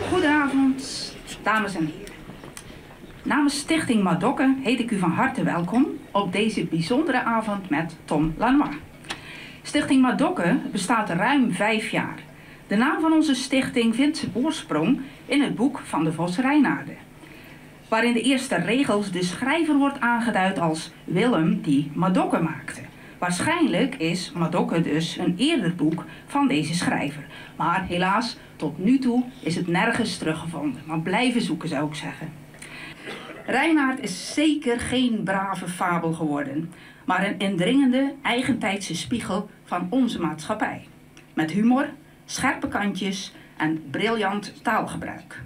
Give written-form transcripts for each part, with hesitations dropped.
Goedenavond, dames en heren. Namens Stichting Madokke heet ik u van harte welkom op deze bijzondere avond met Tom Lanois. Stichting Madokke bestaat ruim 5 jaar. De naam van onze stichting vindt zijn oorsprong in het boek van de Vos Reinaarden, waarin de eerste regels de schrijver wordt aangeduid als Willem die Madokke maakte. Waarschijnlijk is Madokke dus een eerder boek van deze schrijver. Maar helaas, tot nu toe is het nergens teruggevonden. Maar blijven zoeken, zou ik zeggen. Reinaard is zeker geen brave fabel geworden, maar een indringende, eigentijdse spiegel van onze maatschappij. Met humor, scherpe kantjes en briljant taalgebruik.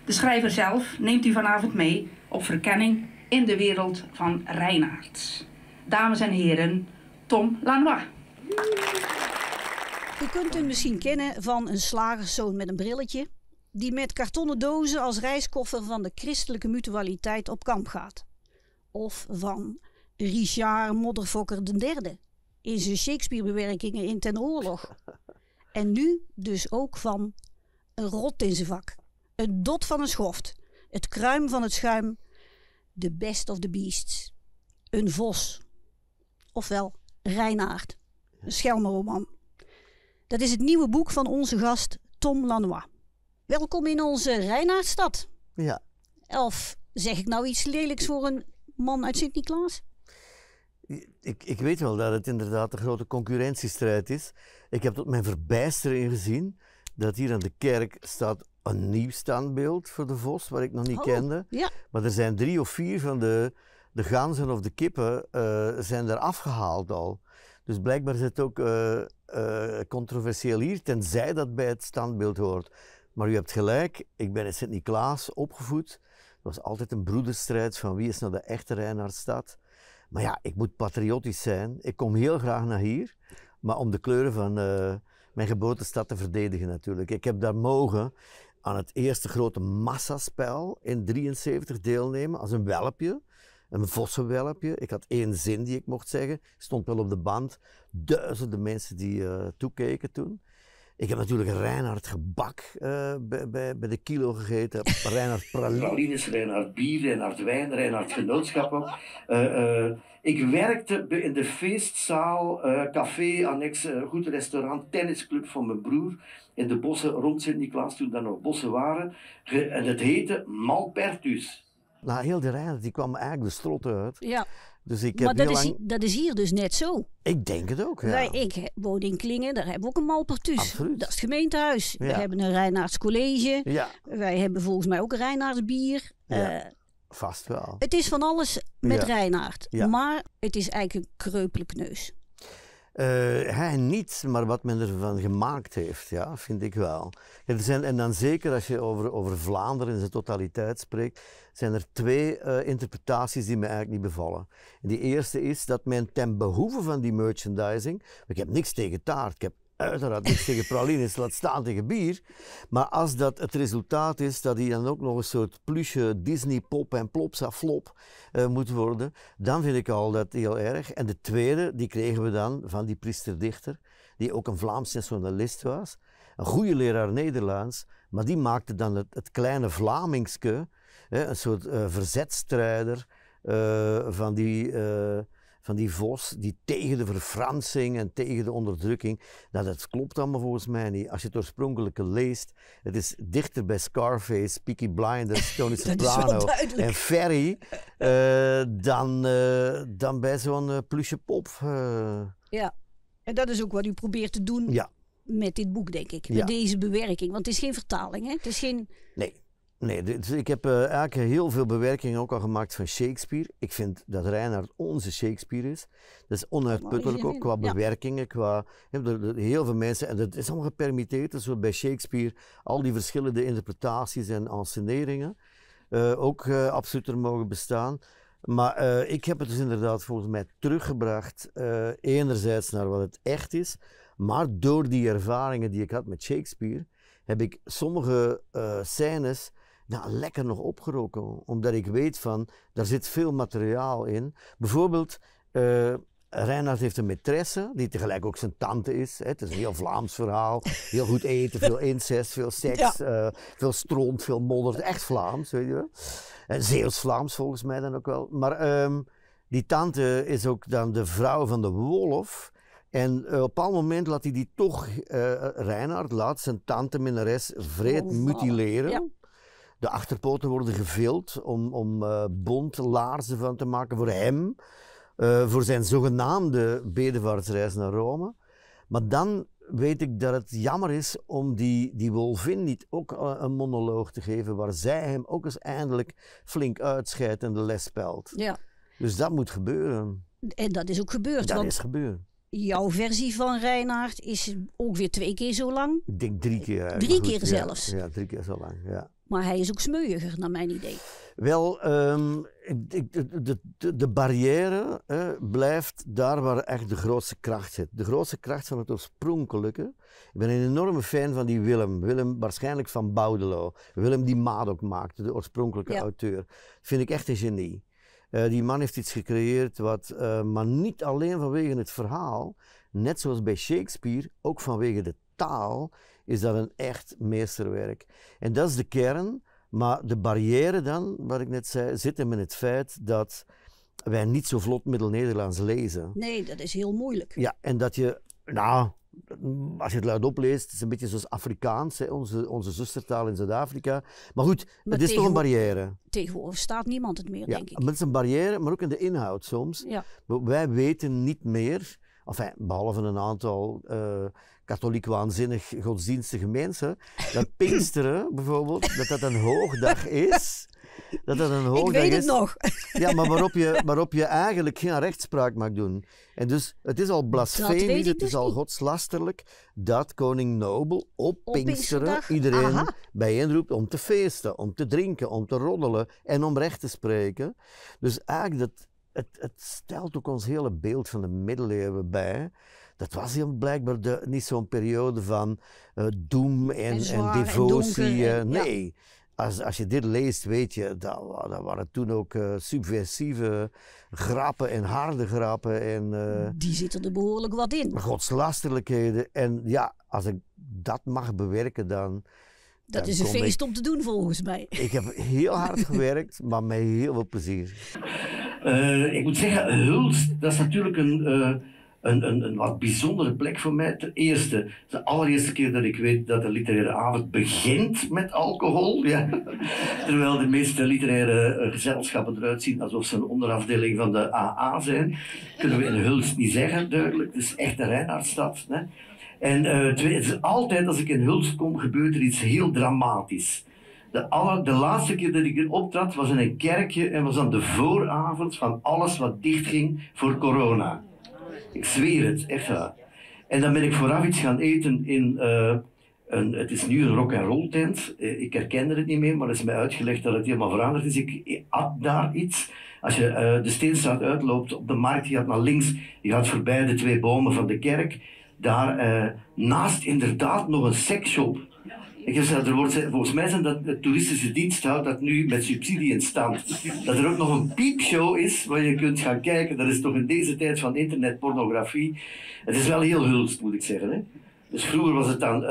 De schrijver zelf neemt u vanavond mee op verkenning in de wereld van Reinaard. Dames en heren, Tom Lanois. U kunt hem misschien kennen van een slagerszoon met een brilletje, die met kartonnen dozen als reiskoffer van de christelijke mutualiteit op kamp gaat. Of van Richard Modderfokker III in zijn Shakespeare-bewerkingen in Ten Oorlog. En nu dus ook van een rot in zijn vak, een dot van een schoft, het kruim van het schuim, the best of the beasts, een vos, ofwel Reinaard, een schelmenroman. Dat is het nieuwe boek van onze gast Tom Lanois. Welkom in onze Reinaardstad. Ja. Of zeg ik nou iets lelijks voor een man uit Sint-Niklaas? Ik weet wel dat het inderdaad een grote concurrentiestrijd is. Ik heb tot mijn verbijstering gezien dat hier aan de kerk staat een nieuw standbeeld voor de vos, wat ik nog niet kende. Ja. Maar er zijn 3 of 4 van de ganzen of de kippen zijn er afgehaald al. Dus blijkbaar is het ook controversieel hier, tenzij dat bij het standbeeld hoort. Maar u hebt gelijk, ik ben in Sint-Niklaas opgevoed. Het was altijd een broederstrijd van wie is nou de echte Reinaardstad. Maar ja, ik moet patriotisch zijn. Ik kom heel graag naar hier, maar om de kleuren van mijn geboortestad te verdedigen natuurlijk. Ik heb daar mogen aan het eerste grote massaspel in 73 deelnemen als een welpje. Een vossenwelpje. Ik had 1 zin die ik mocht zeggen. Stond wel op de band. Duizenden mensen die toekeken toen. Ik heb natuurlijk een Reinaard gebak bij de kilo gegeten. Reinaard pralines, Reinaard bier, Reinaard wijn, Reinaard genootschap ook. Ik werkte in de feestzaal, café, annex, goed restaurant, tennisclub van mijn broer. In de bossen rond Sint-Niklaas, toen daar nog bossen waren. En het heette Malpertus. Nou, heel de Reinaard, die kwam eigenlijk de strot uit. Ja. Dus ik heb maar dat is hier dus net zo. Ik denk het ook, ja. Ik woon in Klingen, daar hebben we ook een Malpertus. Absoluut. Dat is het gemeentehuis. Ja. We hebben een Reinaards college. Ja. Wij hebben volgens mij ook een Reinaards bier. Ja. Vast wel. Het is van alles met Reinaard. Ja. Maar het is eigenlijk een kreupele neus. Hij niet, maar wat men ervan gemaakt heeft, ja, vind ik wel. En dan zeker als je over Vlaanderen in zijn totaliteit spreekt, zijn er 2 interpretaties die me eigenlijk niet bevallen. En die eerste is dat men ten behoeve van die merchandising, ik heb niks tegen taart, ik heb uiteraard niks tegen pralines, laat staan tegen bier, maar als dat het resultaat is dat die dan ook nog een soort plusje Disney pop en plopsa flop moet worden, dan vind ik al dat heel erg. En de tweede, die kregen we dan van die priesterdichter, die ook een Vlaams nationalist was, een goede leraar Nederlands, maar die maakte dan het kleine Vlamingske, een soort verzetstrijder van die vos die tegen de verfransing en tegen de onderdrukking, dat klopt allemaal volgens mij niet. Als je het oorspronkelijke leest, het is dichter bij Scarface, Peaky Blinders, Tony Soprano en Ferry dan bij zo'n plusje pop. Ja, en dat is ook wat u probeert te doen met dit boek, denk ik. Met deze bewerking, want het is geen vertaling, hè? Het is geen... Nee, dus ik heb eigenlijk heel veel bewerkingen ook al gemaakt van Shakespeare. Ik vind dat Reinaard onze Shakespeare is. Dat is onuitputtelijk ook qua bewerkingen, qua heel veel mensen. En dat is allemaal gepermitteerd, dus bij Shakespeare al die verschillende interpretaties en enseneringen ook absoluut er mogen bestaan. Maar ik heb het dus inderdaad volgens mij teruggebracht, enerzijds naar wat het echt is, maar door die ervaringen die ik had met Shakespeare, heb ik sommige scènes nou, lekker nog opgeroken. Omdat ik weet van, daar zit veel materiaal in. Bijvoorbeeld, Reinhard heeft een maîtresse, die tegelijk ook zijn tante is. Hè. Het is een heel Vlaams verhaal. Heel goed eten, veel incest, veel seks, veel stront, veel modder. Echt Vlaams, weet je wel. Zeeuws-Vlaams volgens mij dan ook wel. Maar die tante is ook dan de vrouw van de wolf. En op een bepaald moment laat hij die toch, Reinhard laat zijn tante minnares vreed mutileren. Ja. De achterpoten worden gevild om bontlaarzen van te maken voor hem. Voor zijn zogenaamde bedevaartsreis naar Rome. Maar dan weet ik dat het jammer is om die wolvin niet ook een monoloog te geven waar zij hem ook eens eindelijk flink uitscheidt en de les spelt. Ja. Dus dat moet gebeuren. En dat is ook gebeurd. Dat is gebeurd. Jouw versie van Reinhard is ongeveer 2 keer zo lang. Ik denk 3 keer. 3 keer zelfs. Ja, 3 keer zo lang, ja. Maar hij is ook smeuiger, naar mijn idee. Wel, de barrière blijft daar waar echt de grootste kracht zit. De grootste kracht van het oorspronkelijke. Ik ben een enorme fan van die Willem. Willem waarschijnlijk van Baudelo. Willem die Madoc maakte, de oorspronkelijke auteur. Vind ik echt een genie. Die man heeft iets gecreëerd wat, maar niet alleen vanwege het verhaal, net zoals bij Shakespeare, ook vanwege de taal, is dat een echt meesterwerk. En dat is de kern, maar de barrière dan, wat ik net zei, zit hem in het feit dat wij niet zo vlot Middel-Nederlands lezen. Nee, dat is heel moeilijk. Ja, en dat je, nou, als je het luidop leest, het is een beetje zoals Afrikaans, hè, onze zustertaal in Zuid-Afrika. Maar goed, het is toch een barrière. Tegenwoordig staat niemand het meer, denk ik. Het is een barrière, maar ook in de inhoud soms. Ja. Wij weten niet meer, enfin, behalve een aantal katholiek waanzinnig godsdienstige mensen, dat Pinksteren bijvoorbeeld, dat een hoogdag is. Dat een hoogdag ik weet het nog. Ja, maar waarop je eigenlijk geen rechtspraak mag doen. En dus het is al blasfemisch, het is al godslasterlijk dat koning Nobel op Pinksteren iedereen bijeenroept om te feesten, om te drinken, om te roddelen en om recht te spreken. Dus eigenlijk het stelt ook ons hele beeld van de middeleeuwen bij. Dat was heel blijkbaar niet zo'n periode van doem en devotie. Nee. Als je dit leest, weet je, dat waren toen ook subversieve grappen en harde grappen. En, die zitten er behoorlijk wat in. Godslasterlijkheden. En ja, als ik dat mag bewerken, dan... Dat is een feest om te doen, volgens mij. Ik heb heel hard gewerkt, maar met heel veel plezier. Ik moet zeggen, Hulst, dat is natuurlijk een wat bijzondere plek voor mij. Ten eerste, de allereerste keer dat ik weet dat de literaire avond begint met alcohol. Ja. Terwijl de meeste literaire gezelschappen eruit zien alsof ze een onderafdeling van de AA zijn. Kunnen we in Hulst niet zeggen, duidelijk. Het is echt een Reinhardstad. Hè. En het is altijd als ik in Hulst kom, gebeurt er iets heel dramatisch. De laatste keer dat ik er optrad was in een kerkje en was aan de vooravond van alles wat dichtging voor corona. Ik zweer het, echt waar. En dan ben ik vooraf iets gaan eten in het is nu een rock-and-roll tent. Ik herkende het niet meer, maar er is mij uitgelegd dat het helemaal veranderd is. Ik at daar iets. Als je de Steenstraat uitloopt op de markt, je gaat naar links, je gaat voorbij de 2 bomen van de kerk. Daar naast inderdaad nog een seksshop. Ik heb gezegd, volgens mij zijn dat de toeristische dienst houdt dat nu met subsidie in stand. Dat er ook nog een piepshow is waar je kunt gaan kijken. Dat is toch in deze tijd van internetpornografie. Het is wel heel Hulst, moet ik zeggen. Hè? Dus vroeger was het dan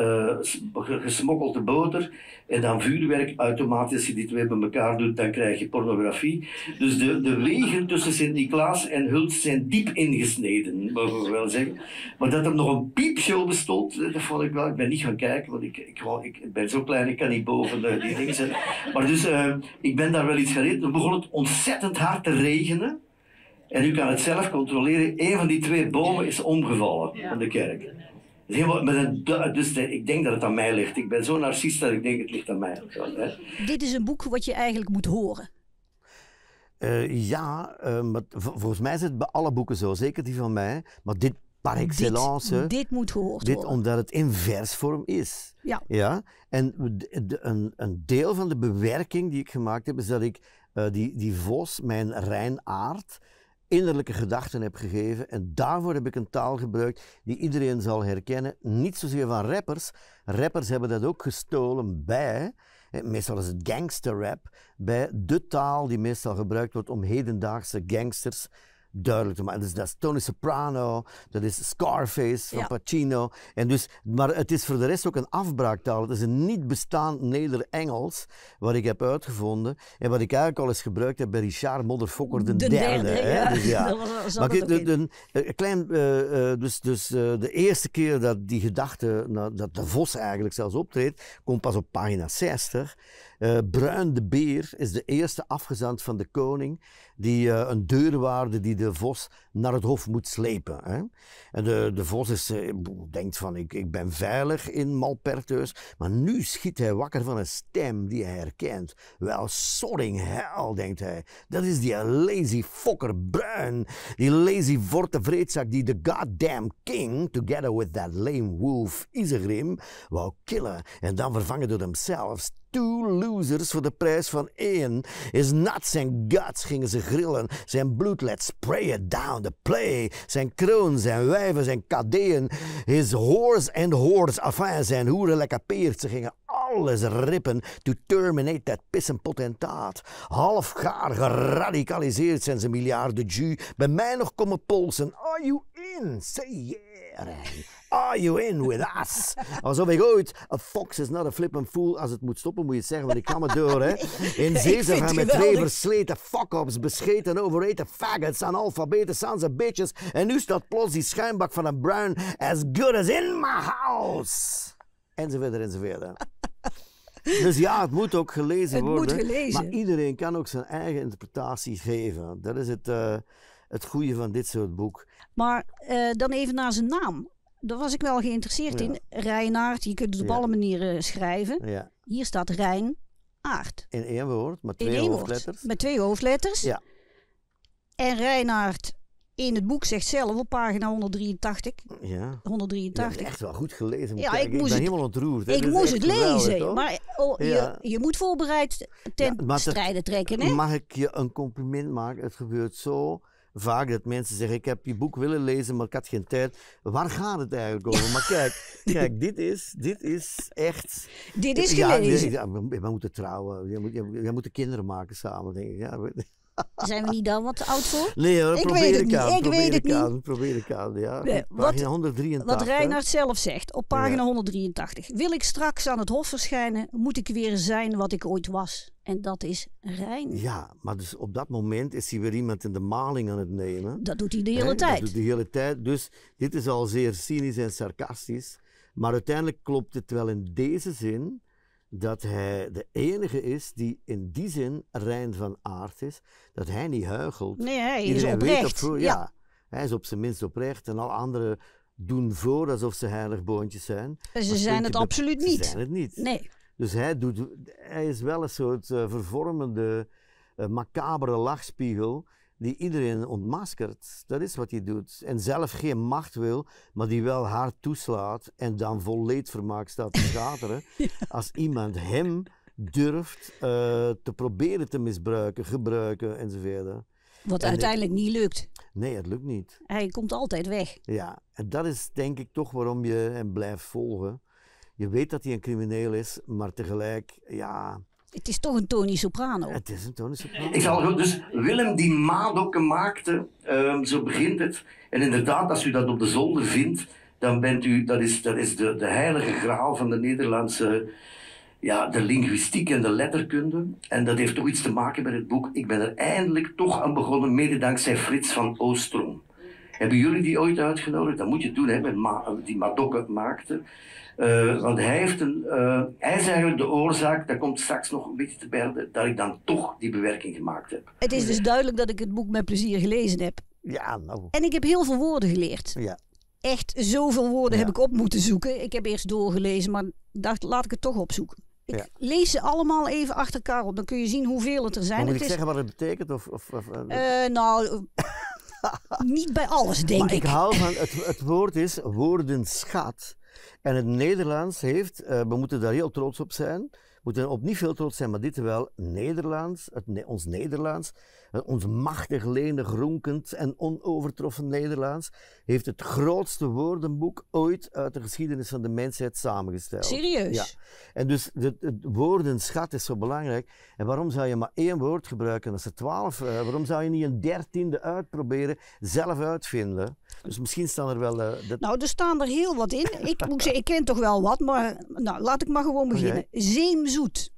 gesmokkelde boter en dan vuurwerk. Automatisch, als je die 2 bij elkaar doet, dan krijg je pornografie. Dus de wegen tussen Sint-Niklaas en Hulst zijn diep ingesneden, mogen we wel zeggen. Maar dat er nog een piepshow bestond, dat vond ik wel. Ik ben niet gaan kijken, want ik ben zo klein, ik kan niet boven die dingen zetten. Maar dus, ik ben daar wel iets gaan eten. Toen begon het ontzettend hard te regenen. En u kan het zelf controleren. Een van die 2 bomen is omgevallen van de kerk. Dus ik denk dat het aan mij ligt. Ik ben zo narcist dat ik denk het ligt aan mij. Dit is een boek wat je eigenlijk moet horen. Maar volgens mij is het bij alle boeken zo. Zeker die van mij. Maar dit par excellence. Dit moet gehoord worden. Omdat het in versvorm is. Ja. En een deel van de bewerking die ik gemaakt heb, is dat ik die vos, mijn Reinaard, innerlijke gedachten heb gegeven en daarvoor heb ik een taal gebruikt die iedereen zal herkennen. Niet zozeer van rappers. Rappers hebben dat ook gestolen bij Meestal is het gangsterrap bij de taal die meestal gebruikt wordt om hedendaagse gangsters duidelijk te maken. Dus dat is Tony Soprano, dat is Scarface van Pacino. En dus, maar het is voor de rest ook een afbraaktaal. Het is een niet bestaand Neder-Engels wat ik heb uitgevonden en wat ik eigenlijk al eens gebruikt heb bij Richard Motherfucker de derde. Ja. Dus ja. Maar de eerste keer dat die gedachte, dat de vos eigenlijk zelfs optreedt, komt pas op pagina 60. Bruin de Beer is de eerste afgezant van de koning die een deurwaarde die de vos naar het hof moet slepen. Hè? En de vos denkt van ik ben veilig in Malpertheus, maar nu schiet hij wakker van een stem die hij herkent. Wel, sodding hell, denkt hij. Dat is die lazy fokker Bruin, die lazy vorte vreedzak die de goddamn king, together with that lame wolf Isegrim, wou killen en dan vervangen door hemzelf. 2 losers voor de prijs van 1. His nuts en guts gingen ze grillen. Zijn bloed let spray it down the play. Zijn kroon, zijn wijven, zijn kadeeën. His whores and hordes. Enfin, zijn hoeren lekker peert. Ze gingen alles rippen to terminate that pissenpotentaat. Halfgaar geradicaliseerd zijn ze miljarden Jew. Bij mij nog komen polsen. Are you in? Say yeah, Rijn. Are you in with us? Alsof ik ooit, a fox is not a flippin' fool. Als het moet stoppen moet je het zeggen, want ik kan het door. Hè. In Caesar gaan met 2 versleten fuck-ups, bescheten overeten faggots, analfabeten, sons of bitches. En nu staat plots die schuimbak van een Bruin as good as in my house. Enzovoort, enzovoort. Dus ja, het moet ook gelezen worden. Het moet gelezen. Maar iedereen kan ook zijn eigen interpretatie geven. Dat is het goede van dit soort boek. Maar dan even naar zijn naam. Daar was ik wel geïnteresseerd in. Reinaard, je kunt het op alle manieren schrijven. Ja. Hier staat Reinaard. In 1 woord, met 2 hoofdletters. Met 2 hoofdletters. Ja. En Reinaard in het boek zegt zelf op pagina 183. Ja. 183. Je hebt echt wel goed gelezen. Ja, ik ben helemaal ontroerd. Ik moest het lezen. Geweldig, maar je moet voorbereid ten strijde trekken. Hè? Mag ik je een compliment maken? Het gebeurt zo vaak dat mensen zeggen, ik heb je boek willen lezen, maar ik had geen tijd. Waar gaat het eigenlijk over? Maar kijk, dit is echt... Dit is gelezen. We moeten trouwen. Je moet kinderen maken samen, denk ik. Ja. Zijn we niet dan wat te oud voor? Nee hoor, ik weet het niet. Probeer ik aan, ja. Nee, pagina 183. Wat Reinaard zelf zegt, op pagina 183. Wil ik straks aan het hof verschijnen, moet ik weer zijn wat ik ooit was. En dat is Rein. Ja, maar dus op dat moment is hij weer iemand in de maling aan het nemen. Dat doet hij de hele tijd. Dat doet hij de hele tijd. Dus dit is al zeer cynisch en sarcastisch. Maar uiteindelijk klopt het wel in deze zin dat hij de enige is die in die zin rein van aard is. Dat hij niet huichelt. Nee, hij Iedereen is oprecht. Weet ja, hij is op zijn minst oprecht. En al anderen doen voor alsof ze heilig boontjes zijn. Ze zijn het absoluut niet. Ze zijn het niet. Nee. Dus hij is wel een soort vervormende, macabere lachspiegel die iedereen ontmaskert. Dat is wat hij doet. En zelf geen macht wil, maar die wel hard toeslaat en dan vol leedvermaak staat te schateren. Ja. Als iemand hem durft te proberen te misbruiken, gebruiken enzovoort. Wat uiteindelijk niet lukt. Nee, het lukt niet. Hij komt altijd weg. Ja, en dat is denk ik toch waarom je hem blijft volgen. Je weet dat hij een crimineel is, maar tegelijk, ja... Het is toch een Tony Soprano. Het is een Tony Soprano. Ik zal goed, dus Willem die Madokken maakte, zo begint het. En inderdaad, als u dat op de zolder vindt, dan bent u, dat is de heilige graal van de Nederlandse, ja, de linguïstiek en de letterkunde. En dat heeft toch iets te maken met het boek. Ik ben er eindelijk toch aan begonnen, mede dankzij Frits van Oostrom. Hebben jullie die ooit uitgenodigd? Dat moet je doen, hè, met die Madokken maakte. Want hij is eigenlijk de oorzaak, dat komt straks nog een beetje te berden, dat ik dan toch die bewerking gemaakt heb. Het is dus duidelijk dat ik het boek met plezier gelezen heb. Ja, nou. En ik heb heel veel woorden geleerd. Ja. Echt zoveel woorden heb ik op moeten zoeken. Ik heb eerst doorgelezen, maar dacht, laat ik het toch opzoeken. Ik lees ze allemaal even achter elkaar op, dan kun je zien hoeveel het er zijn. Maar moet ik zeggen wat het betekent? Nou, niet bij alles, denk maar ik. Ik hou van, het woord is woordenschat. En het Nederlands heeft, we moeten daar heel trots op zijn, moeten op niet veel trots zijn, maar dit wel, Nederlands, ons Nederlands, ons machtig, lenig, ronkend en onovertroffen Nederlands, heeft het grootste woordenboek ooit uit de geschiedenis van de mensheid samengesteld. Serieus? Ja. En dus het woordenschat is zo belangrijk. En waarom zou je maar 1 woord gebruiken als er 12? Waarom zou je niet een 13e uitproberen, zelf uitvinden? Dus misschien staan er wel... Nou, er staan er heel wat in. Ik moet zeggen, ik ken toch wel wat, maar nou, laat ik maar gewoon beginnen. Okay. Zeemzoet.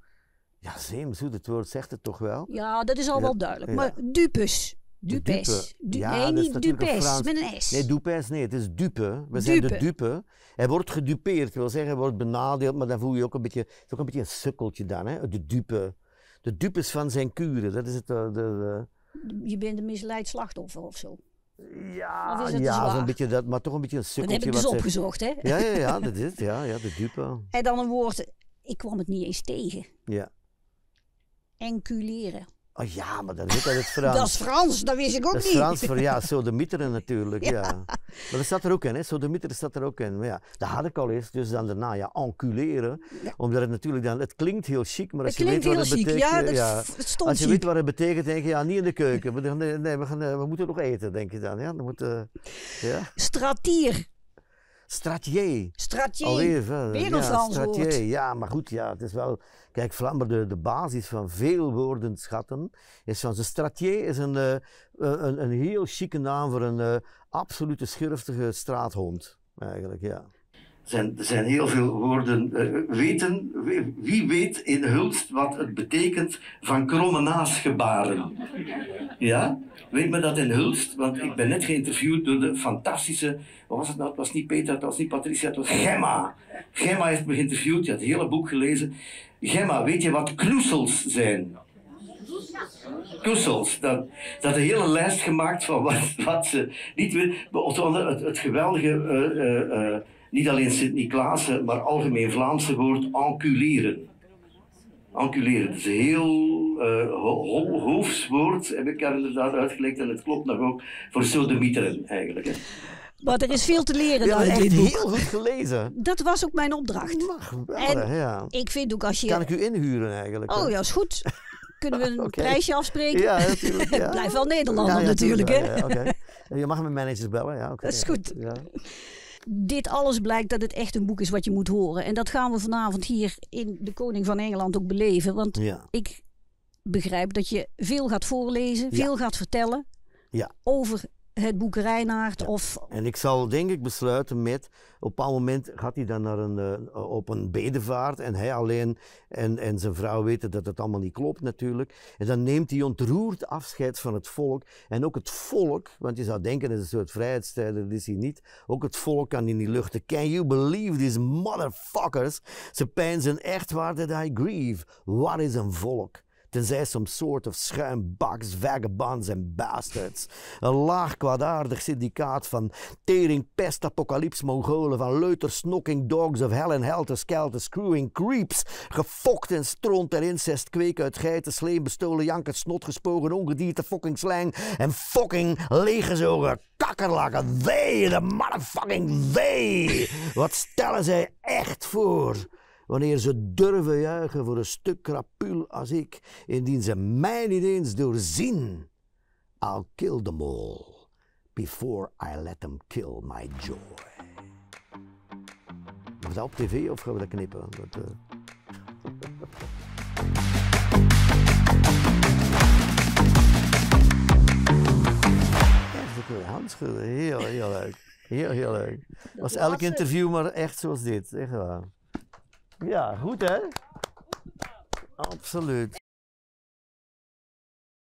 Ja, zeemzoet, het woord zegt het toch wel? Ja, dat is al wel duidelijk. Maar dupes. Dupes. Ja, nee, niet dupes, met een S. Nee, dupes, nee, het is dupe. We zijn de dupe. Hij wordt gedupeerd, wil zeggen, hij wordt benadeeld, maar dan voel je ook een beetje, het is ook een beetje een sukkeltje dan, hè? De dupe. De dupes van zijn kuren, dat is het. Je bent een misleid slachtoffer of zo. Ja, ja, zo'n beetje dat, maar toch een beetje een sukkeltje. Dat heb ik dus opgezocht, hè? Ja, dat is het, ja, de dupe. En dan een woord, ik kwam het niet eens tegen. Ja. Enculeren. Oh ja, maar dat is uit het Frans. Dat is Frans, dat wist ik ook niet. Dat is Frans voor, ja, sodemieteren natuurlijk, ja. Maar dat staat er ook in, hè, sodemieteren staat er ook in. Maar ja, dat had ik al eens, dus dan daarna, ja, enculeren. Ja. Omdat het natuurlijk dan, het klinkt heel chic, maar als je weet wat het betekent... Het stond als je chic. weet wat het betekent, denk je, ja, niet in de keuken. We moeten nog eten, denk je dan. Ja, dan moet, ja. Stratier. Stratier. Alweer, weer een Frans woord. Ja, maar goed, ja, het is wel... Kijk, Vlaanderen, de basis van veel woordenschatten is van... Stratier is een heel chique naam voor een absolute schurftige straathond, eigenlijk, ja. Er zijn heel veel woorden. Wie weet in Hulst wat het betekent van kromme naasgebaren? Ja? Weet men dat in Hulst? Want ik ben net geïnterviewd door de fantastische... Wat was het nou? Het was niet Peter, het was niet Patricia, het was Gemma. Gemma heeft me geïnterviewd, je had het hele boek gelezen. Gemma, weet je wat knoesels zijn? Knoesels. Dat een hele lijst gemaakt van wat ze niet weten. Het geweldige... niet alleen Sint-Niklaas, maar algemeen Vlaamse woord enculeren. Enculeren, dat is een heel hoofdswoord, heb ik daar inderdaad uitgelegd, en het klopt nog ook voor sodemieteren eigenlijk. Hè. Maar er is veel te leren uit dit boek. Heel goed gelezen. Dat was ook mijn opdracht. En ja. Ik vind ook als je... Kan ik u inhuren eigenlijk? Oh ja, is goed. Kunnen we een prijsje afspreken? Ja, natuurlijk. Ja. Blijf wel Nederlander natuurlijk, hè? Ja, okay. Je mag mijn managers bellen, ja. Dat is goed. Ja. Dit alles blijkt dat het echt een boek is wat je moet horen. En dat gaan we vanavond hier in De Koning van Engeland ook beleven. Want ik begrijp dat je veel gaat voorlezen, veel gaat vertellen over het boek Reinaard. Ja. En ik zal denk ik besluiten met, op een bepaald moment gaat hij dan naar op een bedevaart en hij alleen en zijn vrouw weten dat het allemaal niet klopt natuurlijk. En dan neemt hij ontroerd afscheid van het volk. En ook het volk, want je zou denken dat is een soort vrijheidsstrijder, dat is hij niet. Ook het volk kan in die luchten. Can you believe these motherfuckers? Ze peinzen echt waar that I grieve. Wat is een volk? Tenzij some sort of schuimbaks, vagabonds en bastards. Een laag kwaadaardig syndicaat van tering, pest, apocalyps, Mongolen, van leuter, snokking dogs of hell and helter, skelter, screwing creeps, gefokt en stront en incest, kweek uit geiten, sleen, bestolen, jankers, snot, gespogen, ongedierte, fucking slang en fucking leeggezogen kakkerlakken. They, the motherfucking they! Wat stellen zij echt voor? Wanneer ze durven juichen voor een stuk krapul als ik, indien ze mij niet eens doorzien. I'll kill them all before I let them kill my joy. Gaan we dat op tv of gaan we dat knippen? Handschudden, heel leuk. Heel leuk. Was elk interview maar echt zoals dit, echt waar. Ja, goed hè? Absoluut.